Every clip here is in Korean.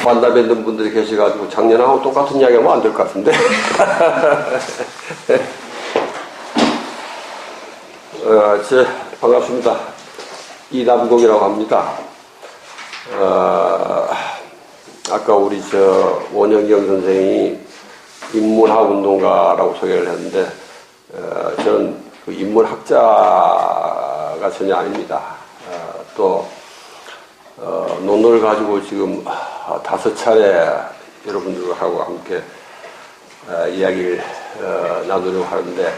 만나뵙는 분들이 계셔가지고 작년하고 똑같은 이야기 하면 안 될 것 같은데. 반갑습니다. 이남국이라고 합니다. 아까 우리 원영경 선생이 인문학 운동가라고 소개를 했는데, 저는 그 인문학자가 전혀 아닙니다. 논문을 가지고 지금 5차례 여러분들하고 함께 이야기를 나누려고 하는데,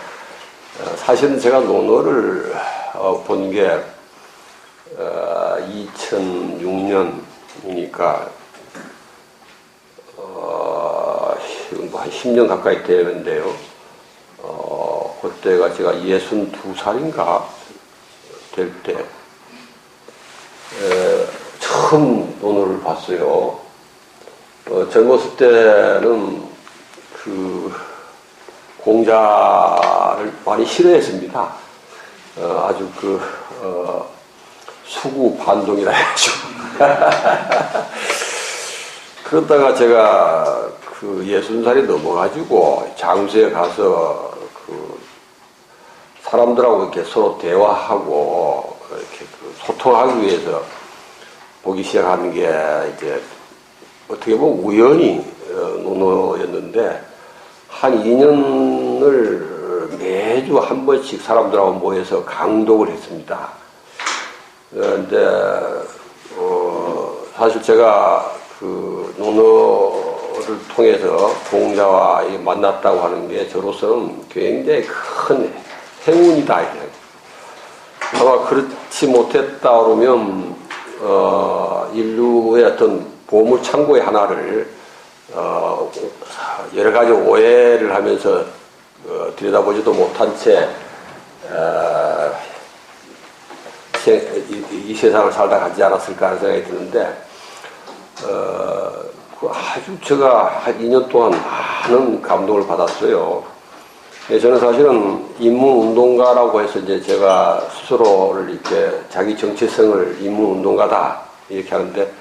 사실은 제가 논어를 본 게 2006년이니까 한 10년 가까이 되는데요. 그때가 제가 62살인가 될 때 처음 논어를 봤어요. 젊었을 때는 그 공자를 많이 싫어했습니다. 아주 수구 반동이라 해가지고. 그러다가 제가 60살이 넘어가지고 장수에 가서 사람들하고 이렇게 서로 대화하고 이렇게 소통하기 위해서 보기 시작하는 게 이제 어떻게 보면 우연히 논어였는데, 한 2년을 매주 한 번씩 사람들하고 모여서 강독을 했습니다. 그런데 사실 제가 논어를 통해서 공자와 만났다고 하는 게 저로서는 굉장히 큰 행운이다. 아마 그렇지 못했다 그러면 인류의 어떤 보물창고의 하나를 여러 가지 오해를 하면서 들여다보지도 못한 채 이 세상을 살다 가지 않았을까 하는 생각이 드는데, 아주 제가 한 2년 동안 많은 감동을 받았어요. 저는 사실은 인문운동가라고 해서 이제 제가 스스로를 이렇게 자기 정체성을 인문운동가다 이렇게 하는데,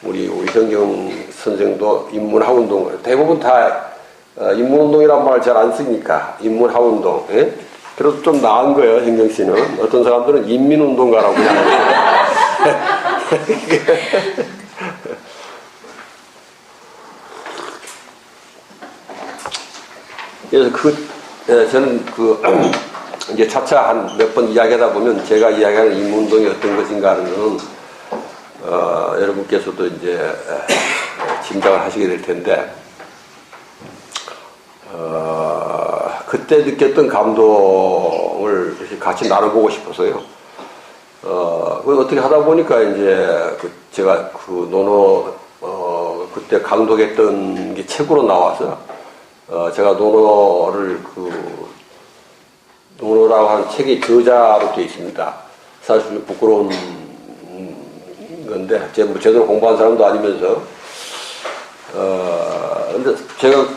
우리 현경 선생도 인문학운동, 대부분 다 인문운동이란 말을 잘 안 쓰니까 인문학운동. 예? 그래도 좀 나은 거예요, 현경 씨는. 어떤 사람들은 인민운동가라고 해요. 그래서 저는 이제 차차 한 몇 번 이야기하다 보면 제가 이야기하는 인문운동이 어떤 것인가 하는 거는 여러분께서도 이제 짐작을 하시게 될 텐데, 그때 느꼈던 감동을 같이 나눠보고 싶어서요. 어떻게 하다 보니까 이제 제가 논어 그때 강독했던 게 책으로 나와서 제가 논어를 논어라고 하는 책의 저자로 되어 있습니다. 사실 좀 부끄러운 건데, 제대로 공부한 사람도 아니면서, 근데 제가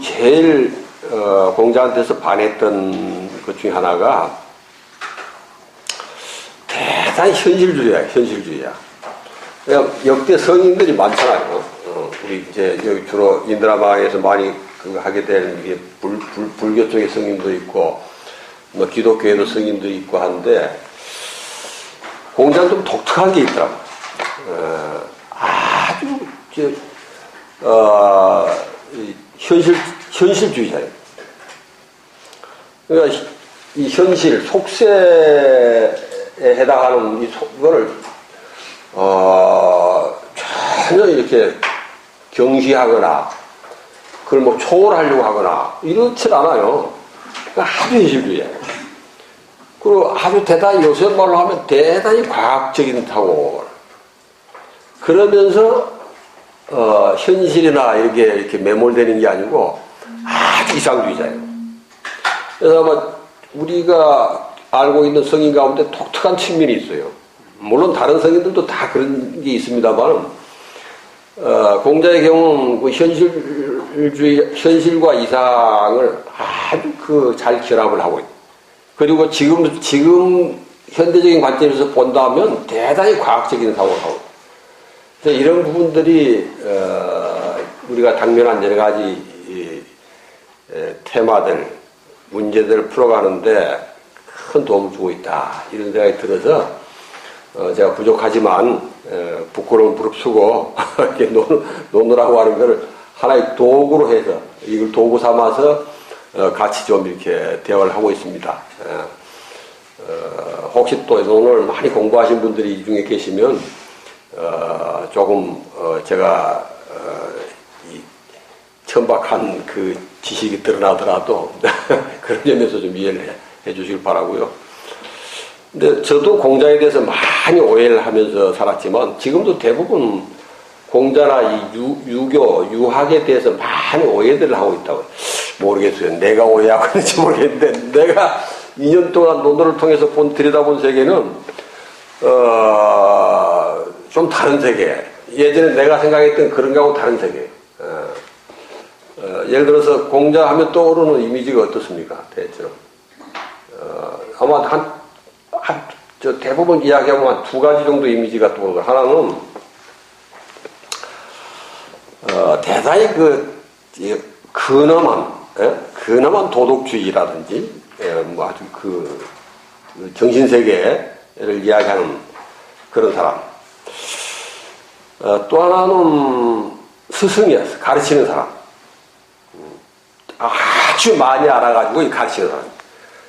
제일 공자한테서 반했던 것 중에 하나가 대단히 현실주의야. 그냥 역대 성인들이 많잖아요. 우리 이제 여기 주로 인드라마에서 많이 하게 되는 게 불교 쪽의 성인도 있고, 뭐 기독교에도 성인도 있고 한데, 공자는 좀 독특한 게 있더라고요. 아주 현실주의자예요. 그러니까 이 현실, 속세에 해당하는 이거를 전혀 이렇게 경시하거나 그걸 뭐 초월하려고 하거나 이렇지 않아요. 그러니까 아주 현실주의예요. 그리고 아주 대단히 요새 말로 하면 대단히 과학적인 타고, 그러면서 현실이나 이렇게 매몰되는 게 아니고 아주 이상주의자예요. 그래서 아마 우리가 알고 있는 성인 가운데 독특한 측면이 있어요. 물론 다른 성인들도 다 그런 게 있습니다만, 공자의 경우는 현실과 이상을 아주 잘 결합을 하고 있어요. 그리고 지금 현대적인 관점에서 본다면 대단히 과학적인 사고를 하고 있어요. 이런 부분들이 우리가 당면한 여러 가지 테마들, 문제들을 풀어가는데 큰 도움을 주고 있다. 이런 생각이 들어서 제가 부족하지만 부끄러움 무릅쓰고 이렇게 노느라고 하는 걸 하나의 도구로 해서 이걸 도구 삼아서 같이 좀 이렇게 대화를 하고 있습니다. 혹시 또 오늘 많이 공부하신 분들이 이 중에 계시면 조금 제가 이 천박한 그 지식이 드러나더라도 그런 점에서 좀 이해를 해 주시길 바라고요. 근데 저도 공자에 대해서 많이 오해를 하면서 살았지만 지금도 대부분 공자나 이 유교, 유학에 대해서 많이 오해들을 하고 있다고 모르겠어요. 내가 오해하고 있는지 모르겠는데 내가 2년 동안 논어를 통해서 들여다본 세계는 좀 다른 세계. 예전에 내가 생각했던 그런 거하고 다른 세계. 예를 들어서 공자 하면 떠오르는 이미지가 어떻습니까? 대체로. 아마 저 대부분 이야기하면 한 두 가지 정도 이미지가 떠오르고 하나는 대단히 근엄한 도덕주의라든지 뭐 아주 그 정신세계를 이야기하는 그런 사람. 또 하나는 스승이었어. 가르치는 사람. 아주 많이 알아가지고 가르치는 사람.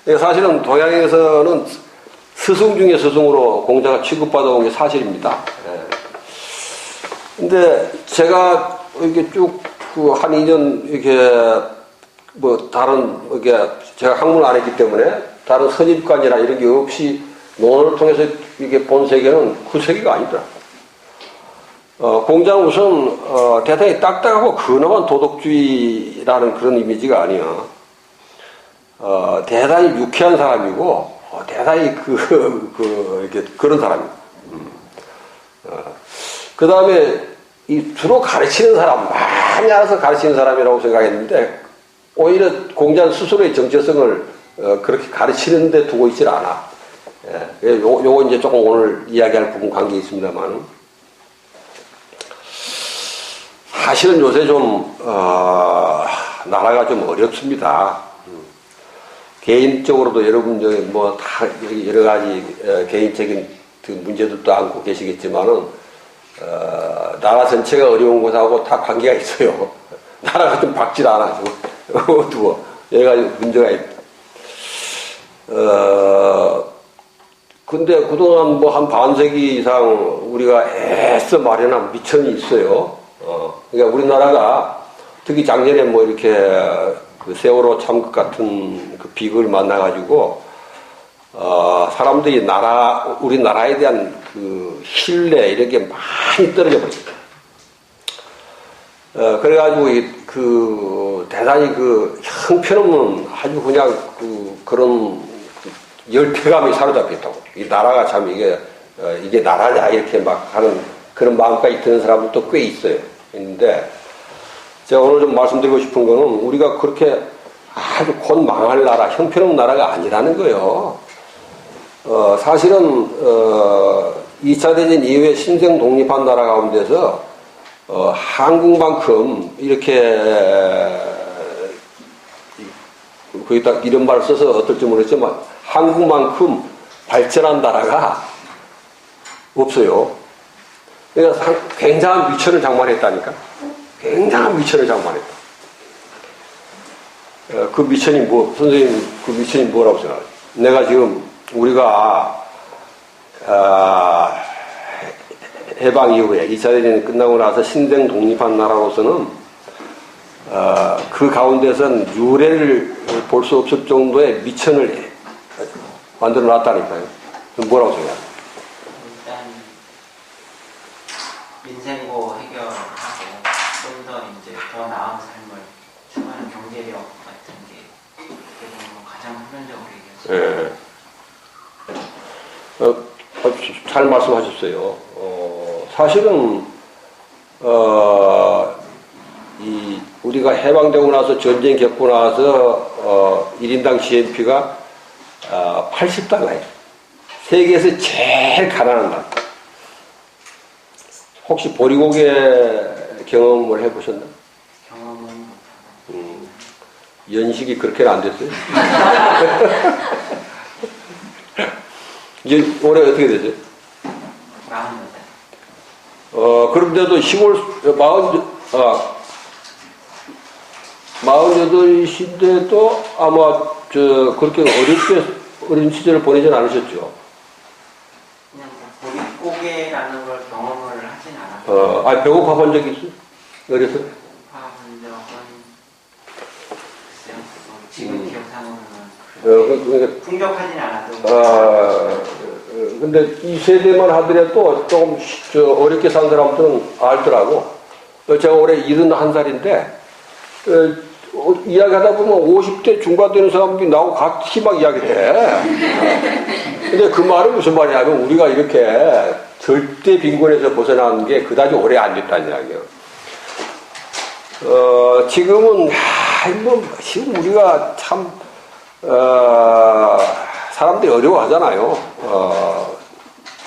그러니까 사실은 동양에서는 스승 중에 스승으로 공자가 취급받아온 게 사실입니다. 근데 제가 이렇게 쭉 한 2년 이렇게 뭐 다른 이렇게 제가 학문을 안 했기 때문에 다른 선입관이나 이런 게 없이 논어를 통해서 이렇게 본 세계는 그 세계가 아니더라. 공자는 우선 대단히 딱딱하고 근엄한 도덕주의라는 그런 이미지가 아니야. 대단히 유쾌한 사람이고 대단히 이렇게 그런 사람이야. 그 다음에 주로 가르치는 사람, 많이 알아서 가르치는 사람이라고 생각했는데 오히려 공자는 스스로의 정체성을 그렇게 가르치는 데 두고 있질 않아. 요거 이제 조금 오늘 이야기할 부분 관계 있습니다만 사실은 요새 좀 나라가 좀 어렵습니다. 개인적으로도 여러분들 뭐 다 여러 가지 개인적인 그 문제들도 안고 계시겠지만은 나라 전체가 어려운 것하고 다 관계가 있어요. 나라가 좀 박질 않아. 두고 여러 가지 문제가 있다. 근데 그동안 뭐 한 반세기 이상 우리가 애써 마련한 미천이 있어요. 그러니까 우리나라가 특히 작년에 뭐 이렇게 그 세월호 참극 같은 그 비극을 만나가지고 사람들이 우리나라에 대한 그 신뢰 이런 게 많이 떨어져 버렸어요. 그래가지고 대단히 그 형편없는 아주 그냥 그런 열패감이 사로잡혔다고. 이 나라가 참 이게 나라냐 이렇게 막 하는 그런 마음까지 드는 사람들도 꽤 있어요. 있는데 제가 오늘 좀 말씀드리고 싶은 거는 우리가 그렇게 아주 곧 망할 나라, 형편없는 나라가 아니라는 거예요. 사실은 2차 대전 이후에 신생 독립한 나라 가운데서 한국만큼 이렇게 거기다 이런 말을 써서 어떨지 모르겠지만 한국만큼 발전한 나라가 없어요. 그러니까 굉장한 미천을 장만했다니까. 굉장한 미천을 장만했다. 그 미천이 선생님 그 미천이 뭐라고 생각해요? 내가 지금 우리가 해방 이후에 2차 대전이 끝나고 나서 신생 독립한 나라로서는 그 가운데선 유례를 볼 수 없을 정도의 미천을 만들어 놨다니까요. 뭐라고 생각해요? 일단 민생고 해결하고 좀 더 이제 더 나은 삶을 추구하는 경제력 같은 게 가장 표면적으로 얘기했어요. 잘 말씀하셨어요. 사실은 우리가 해방되고 나서 전쟁 겪고 나서 1인당 GNP가 80달러예요. 세계에서 제일 가난한 나라. 혹시 보리고개 경험을 해보셨나? 경험은 못하고. 연식이 그렇게는 안 됐어요? 이제 올해 어떻게 되죠? 48. 그런데도 시골, 48인데도 아마, 그렇게 어린 시절을 보내진 않으셨죠? 그냥 보릿고개라는 걸 경험을 하진 않았어요. 배고파 본 적 있어요? 어렸을 때? 본 적은 글쎄요. 지금 기억상으로는 풍족하진 않아도. 근데 이 세대만 하더라도 조금 어렵게 산 사람들은 알더라고. 제가 올해 71살인데, 이야기하다 보면 50대 중반 되는 사람들이 나하고 같이 막 이야기해. 근데 그 말은 무슨 말이냐면 우리가 이렇게 절대 빈곤에서 벗어나는 게 그다지 오래 안 됐다는 이야기예요. 지금은, 지금 우리가 참, 사람들이 어려워하잖아요.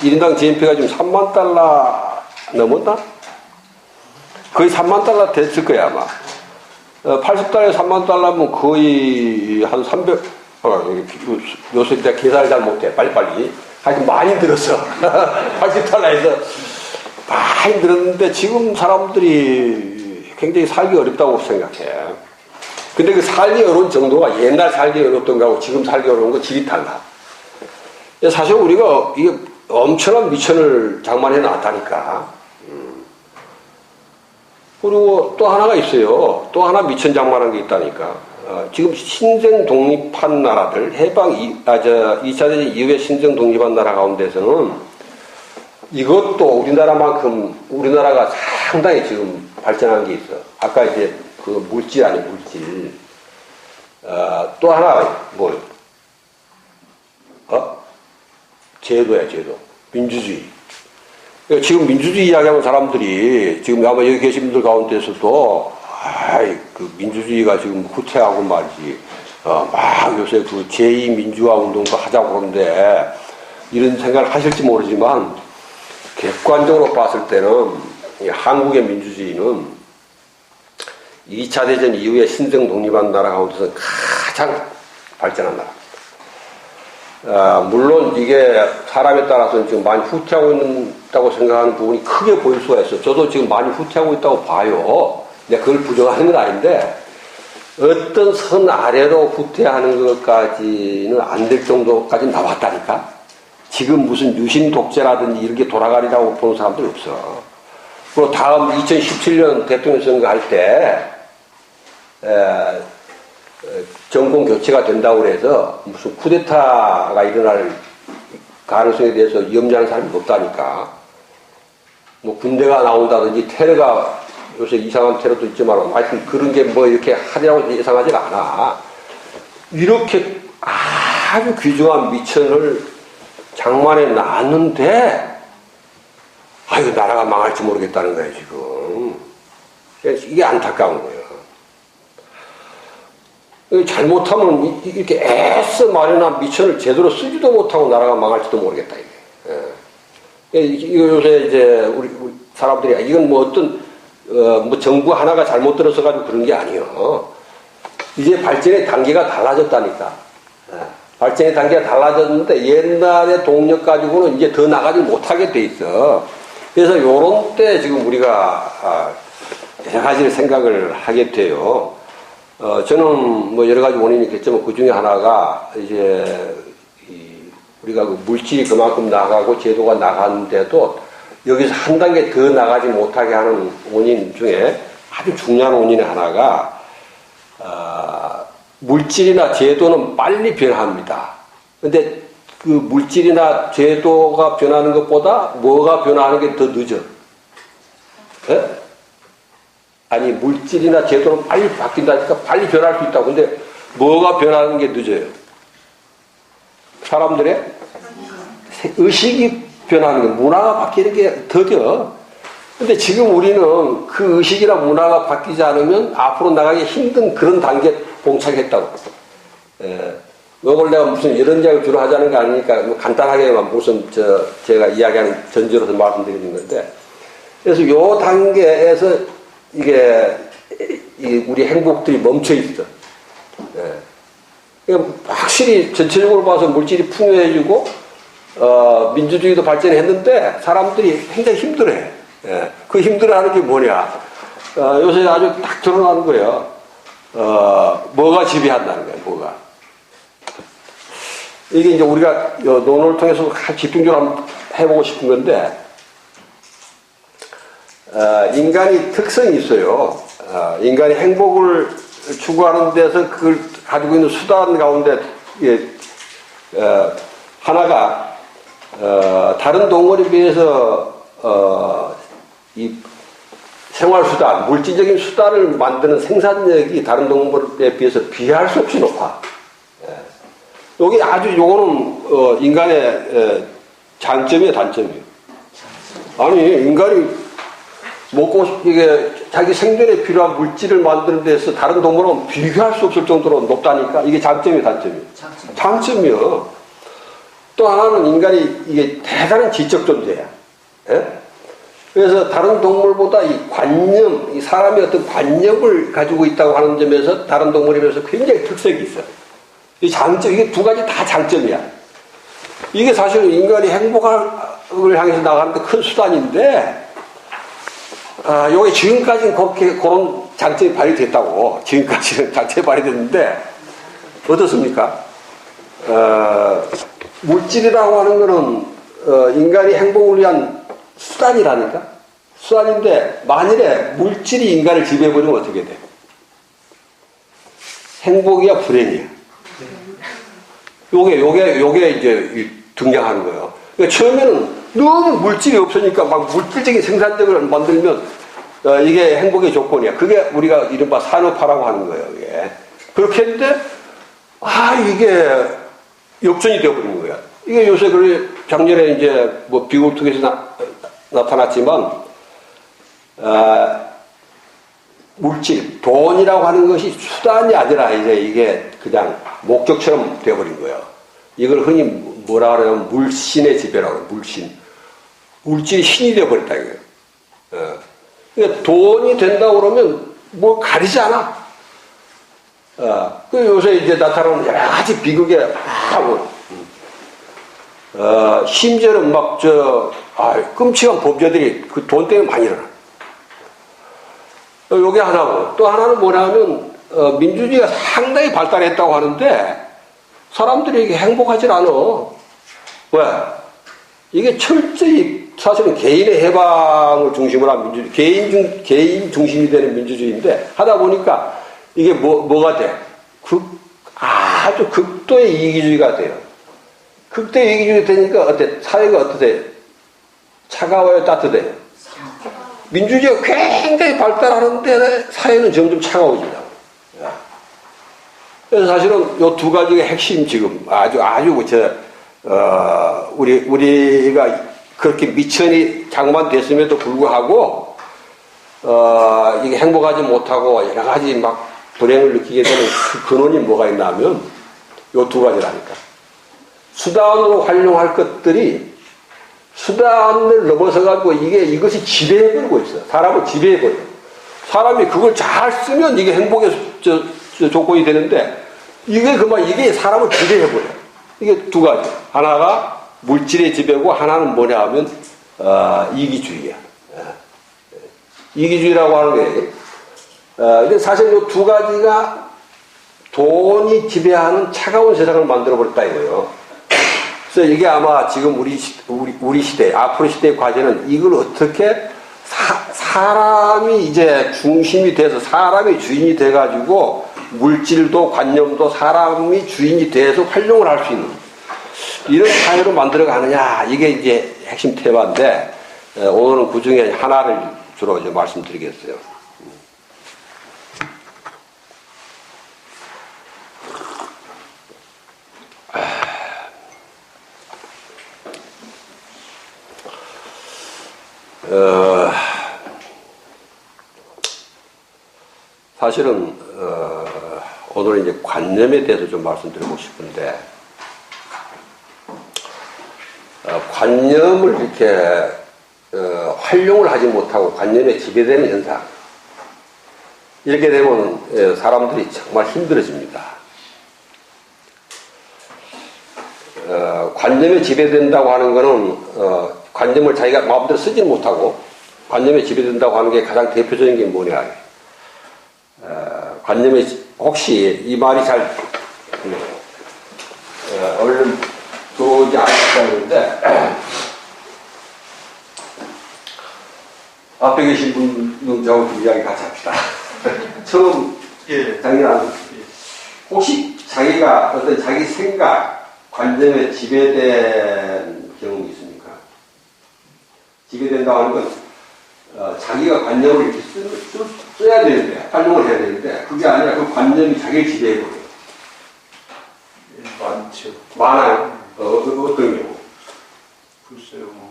1인당 GNP가 지금 3만 달러 넘었나? 거의 3만 달러 됐을 거야, 아마. 80달러에 3만 달러면 거의 한 300, 요새 내가 계산을 잘 못해. 빨리빨리. 하여튼 많이 들었어. 80달러에서 많이 들었는데 지금 사람들이 굉장히 살기 어렵다고 생각해. 근데 그 살기 어려운 정도가 옛날 살기 어렵던 거하고 지금 살기 어려운 거 질이 달라. 사실 우리가 이게 엄청난 미천을 장만해 놨다니까. 그리고 또 하나가 있어요. 또 하나 미천 장만한 게 있다니까. 지금 신생 독립한 나라들, 2차 대전 이후에 신생 독립한 나라 가운데서는 이것도 우리나라가 상당히 지금 발전한 게 있어. 아까 이제 그 물질 아니 물질. 또 하나, 제도야, 제도. 민주주의. 지금 민주주의 이야기하는 사람들이 지금 아마 여기 계신 분들 가운데서도 그 민주주의가 지금 후퇴하고 말이지 막 요새 그 제2민주화 운동도 하자고 그러는데 이런 생각을 하실지 모르지만 객관적으로 봤을 때는 이 한국의 민주주의는 2차 대전 이후에 신생 독립한 나라 가운데서 가장 발전한 나라. 물론 이게 사람에 따라서는 지금 많이 후퇴하고 있다고 생각하는 부분이 크게 보일 수가 있어요. 저도 지금 많이 후퇴하고 있다고 봐요. 근데 그걸 부정하는 건 아닌데 어떤 선 아래로 후퇴하는 것까지는 안 될 정도까지 나왔다니까. 지금 무슨 유신 독재라든지 이렇게 돌아가리라고 보는 사람들이 없어. 그리고 다음 2017년 대통령 선거 할 때 정권 교체가 된다고 해서 무슨 쿠데타가 일어날 가능성에 대해서 염려하는 사람이 없다니까. 뭐 군대가 나온다든지 테러가 요새 이상한 테러도 있지만 하여튼 그런 게 뭐 이렇게 하리라고 예상하지가 않아. 이렇게 아주 귀중한 미천을 장만해 놨는데 아이고 나라가 망할지 모르겠다는 거예요 지금. 이게 안타까운 거예요. 잘못하면 이렇게 애써 마련한 미천을 제대로 쓰지도 못하고 나라가 망할지도 모르겠다 이게. 이거 요새 이제 우리 사람들이 이건 뭐 어떤 뭐 정부 하나가 잘못 들어서 가지고 그런 게 아니에요. 이제 발전의 단계가 달라졌다니까. 발전의 단계가 달라졌는데 옛날의 동력 가지고는 이제 더 나가지 못하게 돼 있어. 그래서 요런 때 지금 우리가 여러 가지를 생각을 하게 돼요. 저는 뭐 여러 가지 원인이 있겠지만 그 중에 하나가 이제 우리가 그 물질이 그만큼 나가고 제도가 나가는데도 여기서 한 단계 더 나가지 못하게 하는 원인 중에 아주 중요한 원인의 하나가 물질이나 제도는 빨리 변합니다. 근데 그 물질이나 제도가 변하는 것보다 뭐가 변하는 게 더 늦어. 네? 아니 물질이나 제도는 빨리 바뀐다니까 빨리 변할 수 있다고. 근데 뭐가 변하는 게 늦어요? 사람들의 의식이 변하는 게, 문화가 바뀌는 게 더뎌. 근데 지금 우리는 그 의식이나 문화가 바뀌지 않으면 앞으로 나가기 힘든 그런 단계에 봉착했다고. 이걸 내가 무슨 이런 이야기를 주로 하자는 게 아니니까 뭐 간단하게만 무슨 제가 이야기하는 전제로서 말씀드리는 건데, 그래서 요 단계에서 이게 우리 행복들이 멈춰 있어. 예. 그러니까 확실히 전체적으로 봐서 물질이 풍요해지고 민주주의도 발전했는데 사람들이 굉장히 힘들어해. 예. 그 힘들어하는 게 뭐냐? 요새 아주 딱 드러나는 거예요. 뭐가 지배한다는 거예요. 뭐가. 이게 이제 우리가 논어를 통해서 집중적으로 한번 해보고 싶은 건데 인간이 특성이 있어요. 인간이 행복을 추구하는 데서 그걸 가지고 있는 수단 가운데 하나가 다른 동물에 비해서 이 생활수단, 물질적인 수단을 만드는 생산력이 다른 동물에 비해서 비할 수 없이 높아. 여기 아주 요거는 인간의 장점이에요, 단점이에요. 아니 인간이 먹고 이게 자기 생존에 필요한 물질을 만드는 데서 다른 동물은 비교할 수 없을 정도로 높다니까. 이게 장점이에요, 단점이에요? 장점이요. 또 하나는 인간이 이게 대단한 지적 존재야. 예? 그래서 다른 동물보다 이 관념, 이 사람의 어떤 관념을 가지고 있다고 하는 점에서 다른 동물에 비해서 굉장히 특색이 있어요. 이 장점, 이게 두 가지 다 장점이야. 이게 사실은 인간이 행복을 향해서 나가는데 큰 수단인데, 요게 지금까지는 그런 장점이 발휘됐다고. 지금까지는 장점이 발휘됐는데, 어떻습니까? 물질이라고 하는 거는, 인간이 행복을 위한 수단이라니까? 수단인데, 만일에 물질이 인간을 지배해버리면 어떻게 돼? 행복이야, 불행이야? 요게 이제 등장하는 거예요. 그러니까 처음에는 너무 물질이 없으니까 막 물질적인 생산력을 만들면 이게 행복의 조건이야. 그게 우리가 이른바 산업화라고 하는 거예요. 이게. 그렇게 했는데 이게 역전이 되어버리는 거야. 이게 요새 작년에 이제 뭐 비교를 통해서 나타났지만 물질, 돈이라고 하는 것이 수단이 아니라 이제 이게 그냥 목적처럼 되어버린 거예요. 이걸 흔히 뭐라 그러냐면 물신의 지배라고 해요. 물신. 물질이 신이 되어버렸다 이거예요. 그러니까 돈이 된다고 그러면 뭐 가리지 않아. 그 요새 이제 나타나는 여러 가지 비극에 심지어는 끔찍한 범죄들이 그 돈 때문에 많이 일어나. 요게 하나고, 또 하나는 뭐냐면, 민주주의가 상당히 발달했다고 하는데, 사람들이 이게 행복하질 않아. 왜? 이게 철저히 사실은 개인의 해방을 중심으로 한 민주주의, 개인 중심이 되는 민주주의인데, 하다 보니까 이게 뭐가 돼? 아주 극도의 이기주의가 돼요. 극도의 이기주의가 되니까 사회가 어떠세요? 차가워요, 따뜻해요? 민주주의가 굉장히 발달하는데 사회는 점점 차가워진다고. 그래서 사실은 이 두 가지가 핵심 지금 우리가 그렇게 미천이 장만됐음에도 불구하고 이게 행복하지 못하고 여러 가지 막 불행을 느끼게 되는 그 근원이 뭐가 있나 하면 이 두 가지라니까. 수단으로 활용할 것들이 수단을 넘어서가지고 이것이 지배해버리고 있어요. 사람을 지배해버려요. 사람이 그걸 잘 쓰면 이게 행복의 조건이 되는데, 이게 사람을 지배해버려요. 이게 두 가지. 하나가 물질의 지배고, 하나는 뭐냐 하면, 이기주의야. 이기주의라고 하는 게, 근데 사실 이 두 가지가 돈이 지배하는 차가운 세상을 만들어버렸다 이거예요. 그래서 이게 아마 지금 우리 시대, 앞으로 시대의 과제는 이걸 어떻게 사람이 이제 중심이 돼서 사람이 주인이 돼가지고 물질도 관념도 사람이 주인이 돼서 활용을 할 수 있는 이런 사회로 만들어 가느냐, 이게 이제 핵심 테마인데, 오늘은 그 중에 하나를 주로 이제 말씀드리겠어요. 사실은 오늘 이제 관념에 대해서 좀 말씀드리고 싶은데, 관념을 이렇게 활용을 하지 못하고 관념에 지배되는 현상. 이렇게 되면 사람들이 정말 힘들어집니다. 관념에 지배된다고 하는 것은 관념을 자기가 마음대로 쓰지 못하고 관념에 지배된다고 하는 게 가장 대표적인 게 뭐냐. 관념에 혹시 이 말이 잘 얼른 들어오지 않았다는데 앞에 계신 분은 저하고 좀 이야기 같이 합시다. 처음 작년 혹시 자기가 어떤 자기 생각, 관념에 지배된 경험이 있습니까? 지배된다고 하는 건 자기가 관념을 이렇게 써야 되는데, 활용을 해야 되는데 그게 아니라 그 관념이 자기를 지배해버려요. 많죠. 많아요. 어떤 경우? 글쎄요.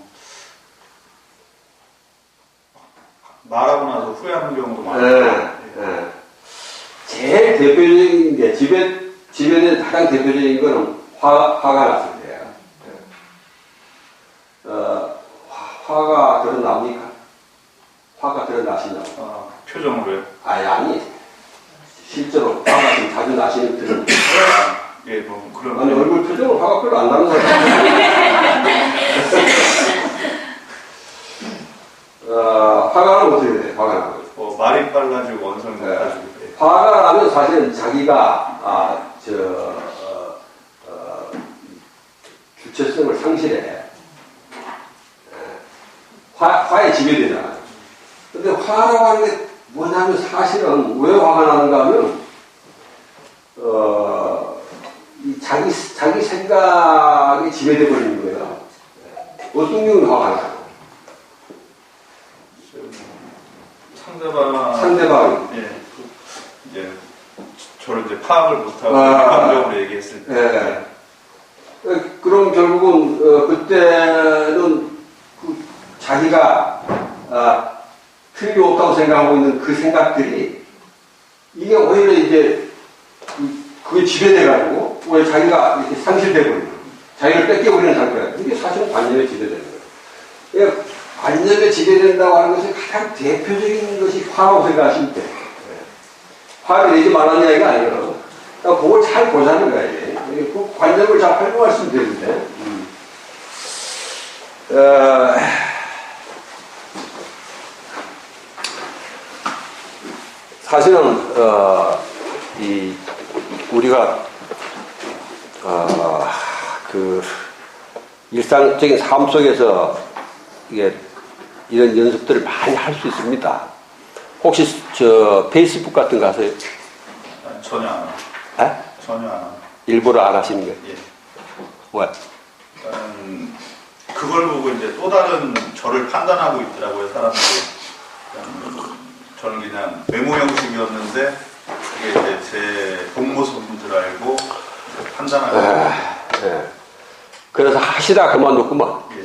말하고 나서 후회하는 경우도 많아요. 제일 대표적인 게 지배된 가장 대표적인 거는 화가 났을 때예요. 화가 드러납니까? 화가 드러나시나요? 표정으로요? 아니. 실제로 화가 좀 자주 나시는 그런. 예, 뭐 그런. 아니 얼굴 표정으로 화가 별로 안 나는 거예요. 화가 나면 어떻게 돼요? 화가 나면. 말이 빨라지고 원성이 높아지고. 화가 나면 사실은 자기가 주체성을 상실해. 화에 지배되잖아요. 근데 화라고 하는 게 뭐냐면 사실은 왜 화가 나는가 하면 자기 생각에 지배돼 버리는 거예요. 어떤 경우는 화가 나요? 상대방. 예. 이제 저를 이제 파악을 못하고 감정으로 얘기했을 때. 그럼 결국은 그때는 자기가 틀림없다고 생각하고 있는 그 생각들이 이게 오히려 이제 그게 지배돼가지고 오히려 자기가 이렇게 상실돼버리는 거예요. 자기를 뺏겨버리는 상태가 이게 사실은 관념에 지배되는 거예요. 관념에 지배된다고 하는 것이 가장 대표적인 것이 화라고 생각하시면 돼요. 화를 내지 말라는 이야기가 아니에요. 그걸 잘 보자는 거예요. 그 관념을 잘 활용할 수 있으면 되는데. 사실은 우리가 그 일상적인 삶 속에서 이게 이런 연습들을 많이 할 수 있습니다. 혹시 페이스북 같은 거 하세요? 전혀 안 해요. 에? 전혀 안 해요. 일부러 안 하시는 거예요? 예. 왜? 그걸 보고 이제 또 다른 저를 판단하고 있더라고요, 사람들이. 저는 그냥 메모 형식이었는데 그게 이제 제 본 모습인 줄 알고 판단하고. 그래서 하시다 그만뒀구만. 예.